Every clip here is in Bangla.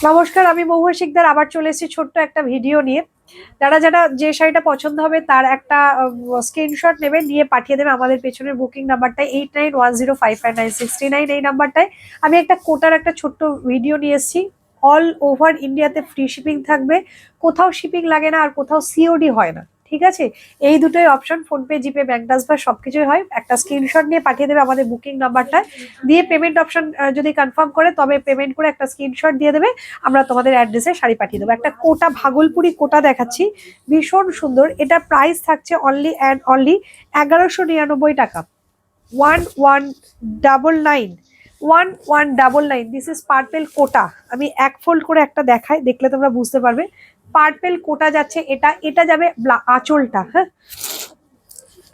নমস্কার, আমি মহুয়া শিকদার আবার চলে এসেছি ছোট্ট একটা ভিডিও নিয়ে। যারা যারা যে শাড়িটা পছন্দ হবে তার একটা স্ক্রিনশট নেবে, নিয়ে পাঠিয়ে দেবে আমাদের পেছনের বুকিং নাম্বারটায় 8910559639। এই নাম্বারটায় আমি একটা কোটার একটা ছোট্ট ভিডিও নিয়ে এসেছি। অল ওভার ইন্ডিয়াতে ফ্রি শিপিং থাকবে, কোথাও শিপিং লাগে না আর কোথাও সিওডি হয় না। ঠিক আছে, এই দুটোই অপশন, ফোনপে, জিপে, ব্যাংক ট্রান্সফার সবকিছুই হয়। একটা স্ক্রিনশট নিয়ে পাঠিয়ে দেবে আমাদের বুকিং নাম্বারটায়, দিয়ে পেমেন্ট অপশন যদি কনফার্ম করে তবে পেমেন্ট করে একটা স্ক্রিনশট দিয়ে দেবে, আমরা তোমাদের অ্যাড্রেসে শাড়ি পাঠিয়ে দেবো। একটা কোটা, ভাগলপুরি কোটা দেখাচ্ছি, ভীষণ সুন্দর। এটা প্রাইস থাকছে অনলি অ্যান্ড অনলি 1199 টাকা। 1199, 1199। দিস ইজ পার্পেল কোটা। আমি এক ফোল্ড করে একটা দেখাই, দেখলে তোমরা বুঝতে পারবে। পার্পেল কোটা যাচ্ছে, এটা এটা যাবে আঁচলটা, হ্যাঁ,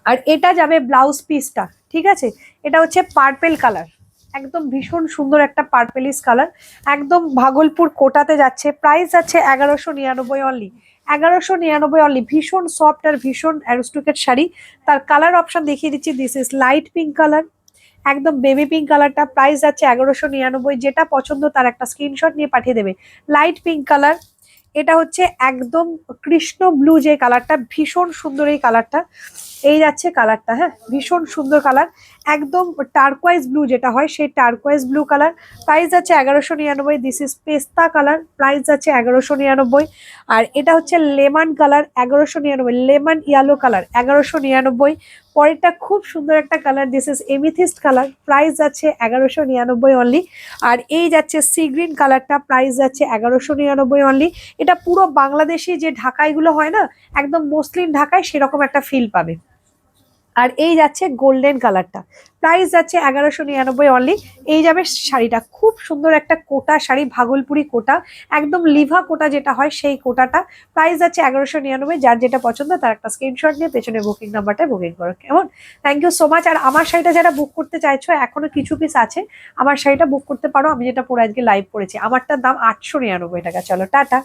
আর এটা যাবে ব্লাউজ পিসটা। ঠিক আছে, এটা হচ্ছে পার্পেল কালার, একদম ভীষণ সুন্দর একটা পার্পেলিস কালার, একদম ভাগলপুর কোটাতে যাচ্ছে। প্রাইস যাচ্ছে 1199 অনলি, 1199 অনলি। ভীষণ সফট আর ভীষণ অ্যারোস্টিকেট শাড়ি। তার কালার অপশন দেখিয়ে দিচ্ছি। This is light pink colour, একদম বেবি পিঙ্ক কালারটা। প্রাইস যাচ্ছে 1199। যেটা পছন্দ তার একটা স্ক্রিনশট নিয়ে পাঠিয়ে দেবে। লাইট পিঙ্ক কালার, এটা হচ্ছে একদম কৃষ্ণ ব্লু যে কালারটা, ভীষণ সুন্দর এই কালারটা। এই যাচ্ছে কালারটা, হ্যাঁ, ভীষণ সুন্দর কালার, একদম টার্কোয়াইজ ব্লু যেটা হয় সেই টার্কোয়াইজ ব্লু কালার। প্রাইস যাচ্ছে 1199। দিস ইজ পেস্তা কালার, প্রাইস যাচ্ছে 1199। আর এটা হচ্ছে lemon colour, 1199। Lemon yellow colour, 1199। পরেরটা খুব সুন্দর একটা colour, this is amethyst colour, price যাচ্ছে 1199 অনলি। আর এই যাচ্ছে সি গ্রিন কালারটা, প্রাইস যাচ্ছে 1199 অনলি। এটা পুরো বাংলাদেশি যে ঢাকাইগুলো হয় না, একদম মসলিন ঢাকায় সেরকম একটা ফিল পাবে। আর এই যাচ্ছে গোল্ডেন কালারটা, প্রাইস যাচ্ছে 1199 অনলি। এই যাবে শাড়িটা, খুব সুন্দর একটা কোটা শাড়ি, ভাগলপুরি কোটা, একদম লিভা কোটা যেটা হয় সেই কোটাটা। প্রাইস যাচ্ছে 1199। যার যেটা পছন্দ তার একটা স্ক্রিনশট নিয়ে পেছনে বুকিং নাম্বারটা বুকিং করো, কেমন? Thank you so much. আর আমার শাড়িটা যারা বুক করতে চাইছো, এখনো কিছু পিস আছে, আমার শাড়িটা বুক করতে পারো। আমি যেটা পরে আজকে লাইভ করেছি, আমারটার দাম 899 টাকা। চলো টাটা।